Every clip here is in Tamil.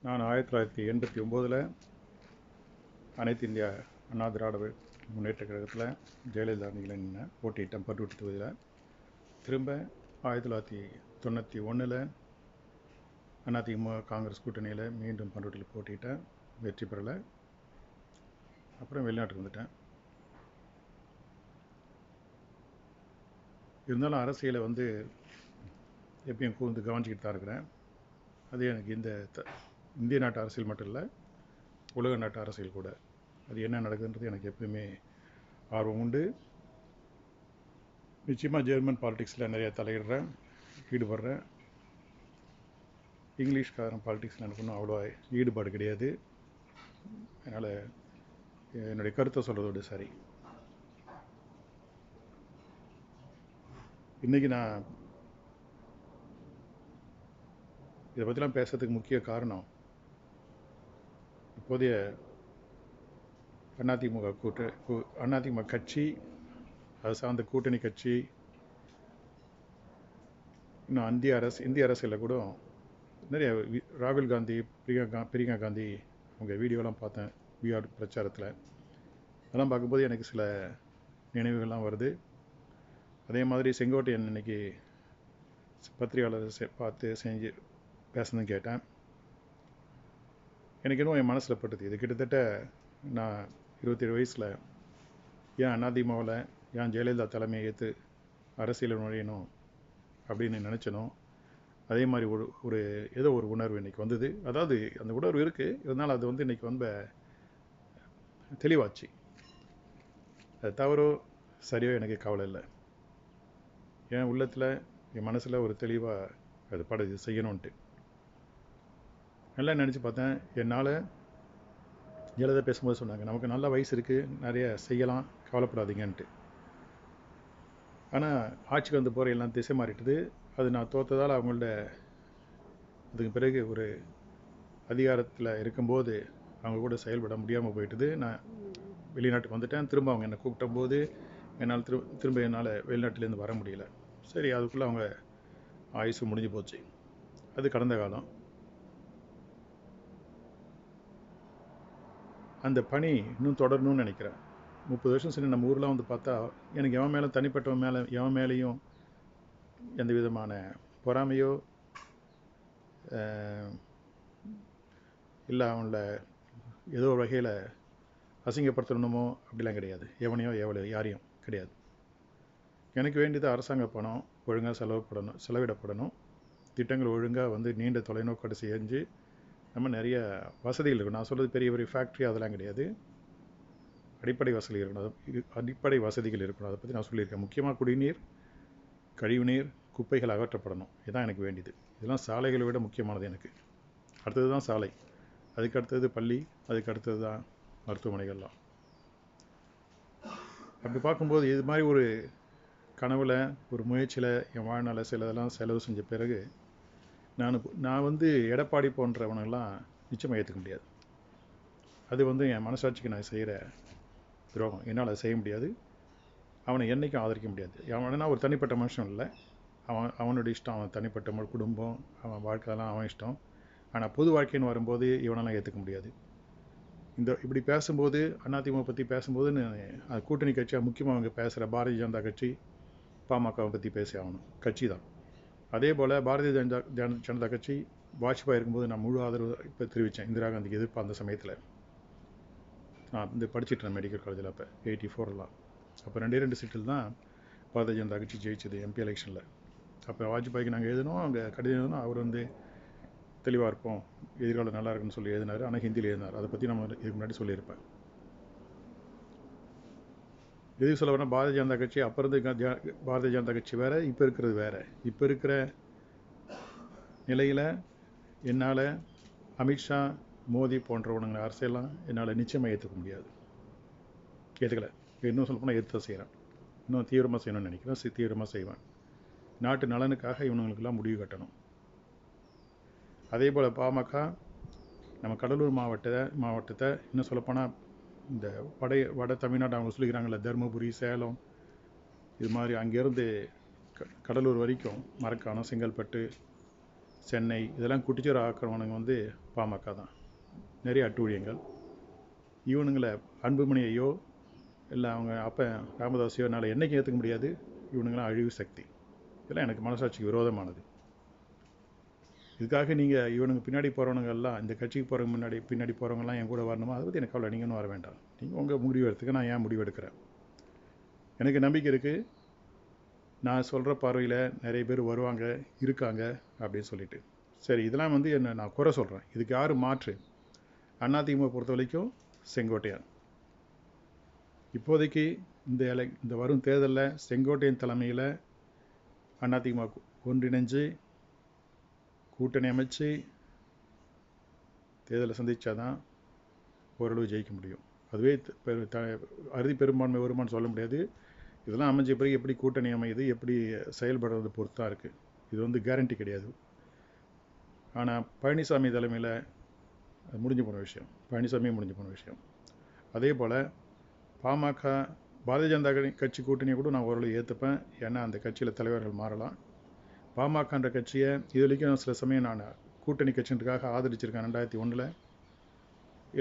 நான் 1989 அனைத்து இந்திய அண்ணா திராவிட முன்னேற்ற கழகத்தில் ஜெயலலிதா அணியில் நின்று போட்டியிட்டேன் பட்டுவட்டி தொகுதியில். திரும்ப 1991 அதிமுக காங்கிரஸ் கூட்டணியில் மீண்டும் பட்டுவட்டியில் போட்டியிட்டேன், வெற்றி பெறலை. அப்புறம் வெளிநாட்டுக்கு வந்துட்டேன். இருந்தாலும் அரசியலை எப்பயும் கூர்ந்து கவனிச்சிக்கிட்டு தான் இருக்கிறேன். அது எனக்கு இந்திய நாட்டு அரசியல் மட்டும் இல்லை, உலக நாட்டு அரசியல் கூட. அது என்ன நடக்குதுன்றது எனக்கு எப்பயுமே ஆர்வம் உண்டு. நிச்சயமாக ஜெர்மன் பாலிடிக்ஸில் நிறைய தலையிடுறேன், ஈடுபடுறேன். இங்கிலீஷ்காரன் பாலிடிக்ஸில் எனக்கு ஒன்றும் அவ்வளோ ஈடுபாடு கிடையாது. அதனால் என்னுடைய கருத்தை சொல்கிறதோடு சரி. இன்றைக்கி நான் இதை பற்றிலாம் பேசுறதுக்கு முக்கிய காரணம், இப்போதைய அதிமுக கட்சி, அது சார்ந்த கூட்டணி கட்சி, இன்னும் இந்திய அரசியலில் கூட நிறைய ராகுல் காந்தி, பிரியங்கா காந்தி அவங்க வீடியோலாம் பார்த்தேன் பிஆர் பிரச்சாரத்தில். அதெல்லாம் பார்க்கும்போது எனக்கு சில நினைவுகள்லாம் வருது. அதே மாதிரி செங்கோட்டையன் இன்னைக்கு பத்திரிகையாளர் பார்த்து செஞ்சு பேசணும்னு கேட்டேன். எனக்கு இன்னும் என் மனசில் பட்டுது. இது கிட்டத்தட்ட நான் 27 வயசில் ஏன் அதிமுகவில் ஏன் ஜெயலலிதா தலைமையை ஏற்று அரசியல் நுழையணும் அப்படின்னு நினச்சனும், அதே மாதிரி ஒரு ஏதோ ஒரு உணர்வு இன்றைக்கி வந்தது. அதாவது அந்த உணர்வு இருக்குது, இருந்தாலும் அது இன்றைக்கி தெளிவாச்சு. அது தவறோ சரியோ எனக்கு கவலை இல்லை. என் உள்ளத்தில், என் மனசில் ஒரு தெளிவாக அது படுது செய்யணுன்ட்டு. நல்லா நினச்சி பார்த்தேன். என்னால் ஜெயலலிதா பேசும்போது சொன்னாங்க, நமக்கு நல்ல வயசு இருக்குது, நிறைய செய்யலாம், கவலைப்படாதீங்கன்ட்டு. ஆனால் ஆட்சிக்கு வந்து போகிற எல்லாம் திசை மாறிட்டுது. அது நான் தோற்றதால் அவங்கள்ட்ட அதுக்கு பிறகு ஒரு அதிகாரத்தில் இருக்கும்போது அவங்க கூட செயல்பட முடியாமல் போயிட்டுது. நான் வெளிநாட்டுக்கு வந்துட்டேன். திரும்ப அவங்க என்னை கூப்பிட்டபோது என்னால் திரும்ப என்னால் வெளிநாட்டிலேருந்து வர முடியல. சரி, அதுக்குள்ளே அவங்க ஆயுசு முடிஞ்சு போச்சு. அது கடந்த காலம். அந்த பணி இன்னும் தொடரணும்னு நினைக்கிறேன். 30 வருஷம் சரி, நம்ம ஊரில் பார்த்தா எனக்கு எவன் மேலே தனிப்பட்டவன் எவன் மேலேயும் எந்த விதமான பொறாமையோ இல்லை அவங்கள ஏதோ ஒரு வகையில் அசிங்கப்படுத்தணுமோ அப்படிலாம் கிடையாது. எவனையோ யாரையும் கிடையாது. எனக்கு வேண்டியது அரசாங்க பணம் ஒழுங்காக செலவிடப்படணும். திட்டங்கள் ஒழுங்காக நீண்ட தொலைநோக்கோடு செஞ்சு நம்ம நிறைய வசதிகள் இருக்கணும். நான் சொல்கிறது பெரிய பெரிய ஃபேக்ட்ரி அதெல்லாம் கிடையாது. அடிப்படை வசதிகள் இருக்கணும். அதை பற்றி நான் சொல்லியிருக்கேன். முக்கியமாக குடிநீர், கழிவுநீர், குப்பைகள் அகற்றப்படணும். இதுதான் எனக்கு வேண்டியது. இதெல்லாம் சாலைகளை விட முக்கியமானது எனக்கு. அடுத்தது தான் சாலை, அதுக்கு அடுத்தது பள்ளி, அதுக்கு அடுத்தது தான் மருத்துவமனைகள்லாம். அப்படி பார்க்கும்போது இது மாதிரி ஒரு கனவில், ஒரு முயற்சியில் என் வாழ்நாளில் சிலதெல்லாம் செலவு செஞ்ச பிறகு நான் எடப்பாடி போன்றவனெல்லாம் நிச்சயமாக ஏற்றுக்க முடியாது. அது என் மனசாட்சிக்கு நான் செய்கிற துரோகம். என்னால் அதை செய்ய முடியாது. அவனை என்றைக்கும் ஆதரிக்க முடியாது. அவனா ஒரு தனிப்பட்ட மனுஷன் இல்லை. அவனுடைய இஷ்டம், அவன் தனிப்பட்ட குடும்பம், அவன் வாழ்க்கையெல்லாம் அவன் இஷ்டம். ஆனால் பொது வாழ்க்கைன்னு வரும்போது இவனெல்லாம் ஏற்றுக்க முடியாது. இப்படி பேசும்போது, அதிமுக பற்றி பேசும்போது அது கூட்டணி கட்சியாக முக்கியமாக அவங்க பேசுகிற பாரதிய ஜனதா கட்சி, பாமகவை பற்றி பேசி ஆகணும். கட்சி தான். அதே போல் பாரதிய ஜனதா கட்சி வாஜ்பாய் இருக்கும்போது நான் முழு ஆதரவு இப்போ தெரிவித்தேன். இந்திரா காந்திக்கு எதிர்ப்பு அந்த சமயத்தில் நான் படிச்சுட்டேன் மெடிக்கல் காலேஜில். அப்போ 84 அப்போ 2 சீட்டில் தான் பாரதிய ஜனதா கட்சி ஜெயிச்சது எம்பி எலெக்ஷனில். அப்போ வாஜ்பாய்க்கு நாங்கள் எழுதினோம், அவங்க கடிதம் எழுதினோம். அவர் தெளிவாக இருப்போம், எதிர்காலம் நல்லா இருக்குன்னு சொல்லி எழுதினார். ஆனால் ஹிந்தியில் எழுதினார். அதை பற்றி நம்ம இதுக்கு முன்னாடி சொல்லியிருப்பேன். எதுக்கு சொல்ல வேணால், பாரதிய ஜனதா கட்சி அப்போ இருந்து பாரதிய ஜனதா கட்சி வேறு, இப்போ இருக்கிறது வேறு. இப்போ இருக்கிற நிலையில் என்னால் அமித்ஷா, மோடி போன்றவனுங்க அரசியலாம் என்னால் நிச்சயமாக ஏற்றுக்க முடியாது. ஏற்றுக்கலை. இன்னும் சொல்லப்போனால் எதிர்த்து செய்கிறேன். இன்னும் தீவிரமாக செய்யணும்னு நினைக்கிறேன். தீவிரமாக செய்வேன். நாட்டு நலனுக்காக இவனுங்களுக்கெல்லாம் முடிவு கட்டணும். அதே போல் பாமக நம்ம கடலூர் மாவட்டத்தை இன்னும் சொல்லப்போனால் இந்த வட தமிழ்நாடு அவங்க சொல்லிக்கிறாங்கல்ல, தருமபுரி, சேலம், இது மாதிரி அங்கேருந்து கடலூர் வரைக்கும், மரக்காணம், செங்கல்பட்டு, சென்னை இதெல்லாம் குட்டிச்சோறு ஆக்கிறவனுங்க வந்து பாமக தான். நிறைய அட்டூழியங்கள். இவனுங்களை அன்புமணியையோ இல்லை அவங்க அப்போ ராமதாஸையோ என்னால் என்றைக்கும் ஏற்றுக்க முடியாது. இவனுங்களாம் அழிவு சக்தி. இதெல்லாம் எனக்கு மனசாட்சிக்கு விரோதமானது. இதுக்காக நீங்கள் இவனுங்க பின்னாடி போகிறவனுங்கெல்லாம், இந்த கட்சிக்கு போகிறவங்க பின்னாடி போகிறவங்கலாம் என் கூட வரணுமா? அதை பற்றி எனக்கு கவலை. நீங்களும் வர வேண்டாம். நீங்கள் உங்கள் முடிவு எடுத்துக்க, நான் ஏன் முடிவு எடுக்கிறேன். எனக்கு நம்பிக்கை இருக்குது, நான் சொல்கிற பார்வையில் நிறைய பேர் வருவாங்க, இருக்காங்க அப்படின்னு சொல்லிட்டு. சரி, இதெல்லாம் வந்து என்ன நான் குறை சொல்கிறேன். இதுக்கு யார் மாற்று? அதிமுக பொறுத்த வரைக்கும் செங்கோட்டையன். இப்போதைக்கு இந்த வரும் தேர்தலில் செங்கோட்டையன் தலைமையில் அதிமுக ஒன்றிணைஞ்சு கூட்டணி அமைச்சு தேர்தலை சந்தித்தாதான் ஓரளவு ஜெயிக்க முடியும். அதுவே அறுதி பெரும்பான்மை வருமானு சொல்ல முடியாது. இதெல்லாம் அமைஞ்ச பிறகு எப்படி கூட்டணி அமையுது, எப்படி செயல்படுறது பொறுத்து தான் இருக்குது. இது வந்து கேரண்டி கிடையாது. ஆனால் பழனிசாமி தலைமையில் முடிஞ்சு போன விஷயம். பழனிசாமியும் முடிஞ்சு போன விஷயம். அதே போல் பாமக பாரதிய ஜனதா கட்சி கூட்டணியை கூட நான் ஓரளவு ஏற்றுப்பேன். ஏன்னா அந்த கட்சியில் தலைவர்கள் மாறலாம். பாமகன்ற கட்சியை இது வரைக்கும் சில சமயம் நான் கூட்டணி கட்சின்றதுக்காக ஆதரிச்சிருக்கேன். 2001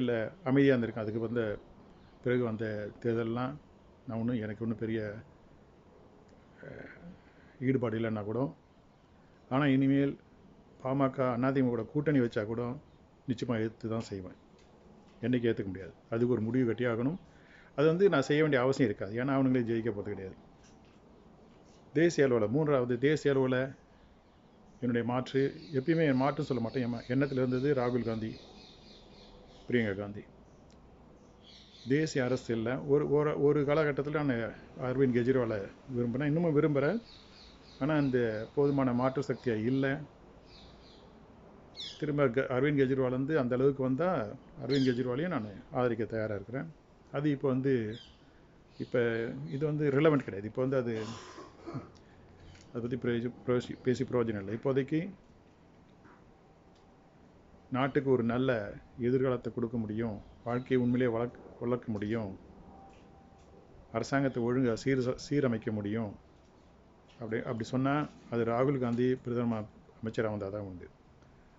இல்லை அமைதியாக இருந்திருக்கேன். அதுக்கு வந்த பிறகு வந்த தேர்தல்லாம் நான் எனக்கு ஒன்றும் பெரிய ஈடுபாடு இல்லைன்னா கூட. ஆனால் இனிமேல் பாமக அதிமுக கூட்டணி வச்சா கூட நிச்சயமாக ஏற்று தான் செய்வேன். என்றைக்கு ஏற்றுக்க முடியாது. அதுக்கு ஒரு முடிவு கட்டி ஆகணும். அது வந்து நான் செய்ய வேண்டிய அவசியம் இருக்காது. ஏன்னா அவனுங்களே ஜெயிக்க போகிறது கிடையாது. தேசிய அளவில், மூன்றாவது தேசிய அளவில் என்னுடைய மாற்று, எப்பயுமே என் மாற்றுன்னு சொல்ல மாட்டேன், என் எண்ணத்தில் இருந்தது ராகுல் காந்தி, பிரியங்கா காந்தி. தேசிய அரசியலில் ஒரு காலகட்டத்தில் நான் அரவிந்த் கெஜ்ரிவாலை விரும்பினேன், இன்னமும் விரும்புகிறேன். ஆனால் அந்த போதுமான மாற்று சக்தியாக இல்லை. திரும்ப அரவிந்த் கெஜ்ரிவால் வந்து அந்த அளவுக்கு வந்தால் அரவிந்த் கெஜ்ரிவாலையும் நான் ஆதரிக்க தயாராக இருக்கிறேன். அது இப்போ இது வந்து ரிலவெண்ட் கிடையாது. இப்போ வந்து அதை பற்றி பேசி பிரயோஜனம் இல்லை. இப்போதைக்கு நாட்டுக்கு ஒரு நல்ல எதிர்காலத்தை கொடுக்க முடியும், வாழ்க்கையை உண்மையிலே வளர்க்க முடியும், அரசாங்கத்தை ஒழுங்காக சீரமைக்க முடியும். அப்படி சொன்னால் அது ராகுல் காந்தி பிரதம அமைச்சராக வந்தால் தான் உண்டு.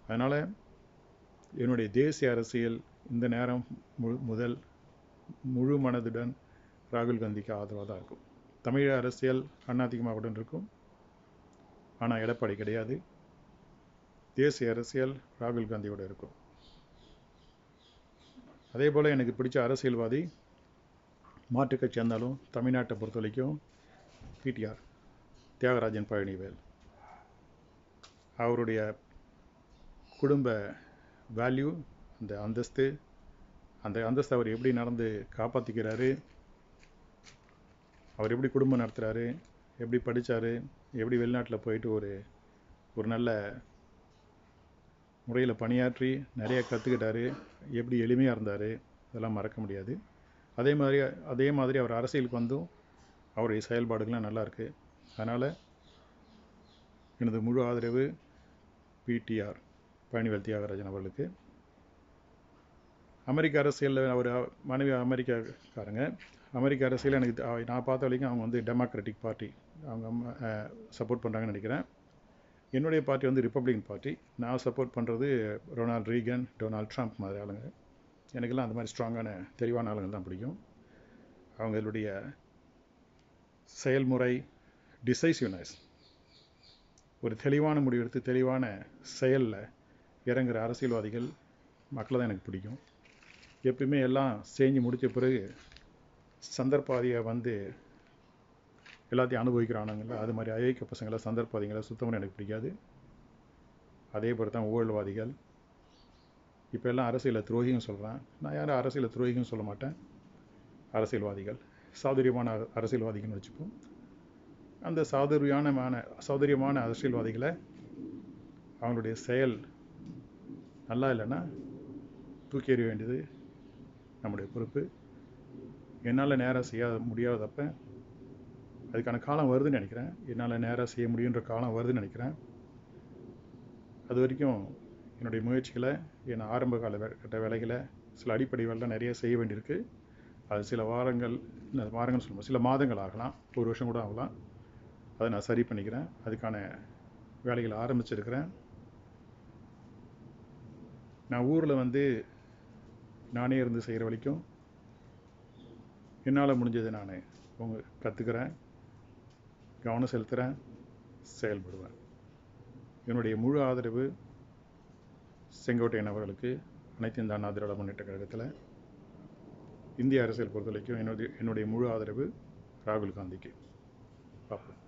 அதனால் என்னுடைய தேசிய அரசியல் இந்த நேரம் முதல் முழு மனதுடன் ராகுல் காந்திக்கு ஆதரவாக தான் இருக்கும். தமிழக அரசியல் அதிமுகவுடன் இருக்கும், ஆனால் எடப்பாடி கிடையாது. தேசிய அரசியல் ராகுல் காந்தியோடு இருக்கும். அதே போல் எனக்கு பிடிச்ச அரசியல்வாதி மாற்றுக் கட்சியாக இருந்தாலும் தமிழ்நாட்டை பொறுத்த வரைக்கும் பிடிஆர் தியாகராஜன் பழனிவேல். அவருடைய குடும்ப வேல்யூ, அந்த அந்தஸ்து அவர் எப்படி நடந்து காப்பாற்றிக்கிறாரு, அவர் எப்படி குடும்பம் நடத்துகிறாரு, எப்படி படித்தார், எப்படி வெளிநாட்டில் போயிட்டு ஒரு நல்ல முறையில் பணியாற்றி நிறைய கற்றுக்கிட்டாரு, எப்படி எளிமையாக இருந்தார், இதெல்லாம் மறக்க முடியாது. அதே மாதிரி அவர் அரசியலுக்கு வந்தும் அவருடைய செயல்பாடுகள்லாம் நல்லாயிருக்கு. அதனால் எனது முழு ஆதரவு பிடிஆர் பழனிவேல் தியாகராஜன் அவர்களுக்கு. அமெரிக்க அரசியலில் அவர் மனைவி அமெரிக்காக்காரங்க. அமெரிக்க அரசியலில் நான் பார்த்த வரைக்கும் அவங்க வந்து டெமோக்ராட்டிக் பார்ட்டி அவங்க சப்போர்ட் பண்ணுறாங்கன்னு நினைக்கிறேன். என்னுடைய பார்ட்டி வந்து ரிப்பப்ளிகன் பார்ட்டி. நான் சப்போர்ட் பண்ணுறது ரொனால்ட் ரீகன், டொனால்ட் ட்ரம்ப் மாதிரி ஆளுங்க. எனக்கெல்லாம் அந்த மாதிரி ஸ்ட்ராங்கான தெளிவான ஆளுங்கள் தான் பிடிக்கும். அவங்களுடைய செயல்முறை, டிசைசிவ்னஸ், ஒரு தெளிவான முடிவெடுத்து தெளிவான செயலில் இறங்குற அரசியல்வாதிகள் மக்களை தான் எனக்கு பிடிக்கும். எப்பயுமே எல்லாம் செஞ்சு முடித்த பிறகு சந்தர்ப்பாதியை வந்து எல்லாத்தையும் அனுபவிக்கிறானுங்கள, அது மாதிரி அயோக்கிய பசங்களை சந்தர்ப்பாதிகளை சுத்தமாக எனக்கு பிடிக்காது. அதே போல் தான் ஊழல்வாதிகள். இப்போ எல்லாம் அரசியலில் துரோகின்னு சொல்கிறேன். நான் யாரும் அரசியலில் துரோகின்னு சொல்ல மாட்டேன். அரசியல்வாதிகள், சௌகரியமான அரசியல்வாதிகள்னு வச்சுப்போம். அந்த சௌகரியமான அரசியல்வாதிகளை அவங்களுடைய செயல் நல்லா இல்லைன்னா தூக்கி எறிய வேண்டியது நம்முடைய பொறுப்பு. என்னால் நேராக செய்ய முடியாதப்ப அதுக்கான காலம் வருதுன்னு நினைக்கிறேன். என்னால் நேராக செய்ய முடியுன்ற காலம் வருதுன்னு நினைக்கிறேன். அது வரைக்கும் என்னுடைய முயற்சிகளை, என் ஆரம்ப கட்ட வேலைகளை, சில அடிப்படை வேலை நிறைய செய்ய வேண்டியிருக்கு. அது சில சொல்லுவோம், சில மாதங்கள் ஆகலாம், ஒரு வருஷம் கூட ஆகலாம். அதை நான் சரி பண்ணிக்கிறேன். அதுக்கான வேலைகளை ஆரம்பிச்சிருக்கிறேன். நான் ஊரில் வந்து நானே இருந்து செய்கிற வரைக்கும் என்னால் முடிஞ்சதை நான் கற்றுக்கிறேன், கவனம் செலுத்துகிறேன், செயல்படுவேன். என்னுடைய முழு ஆதரவு செங்கோட்டையன் அவர்களுக்கு, அனைத்து இந்திய அண்ணா திராவிட முன்னேற்ற கழகத்தில் இந்திய அரசியல் பொறுத்த வரைக்கும் என்னுடைய முழு ஆதரவு ராகுல் காந்திக்கு. பார்ப்போம்.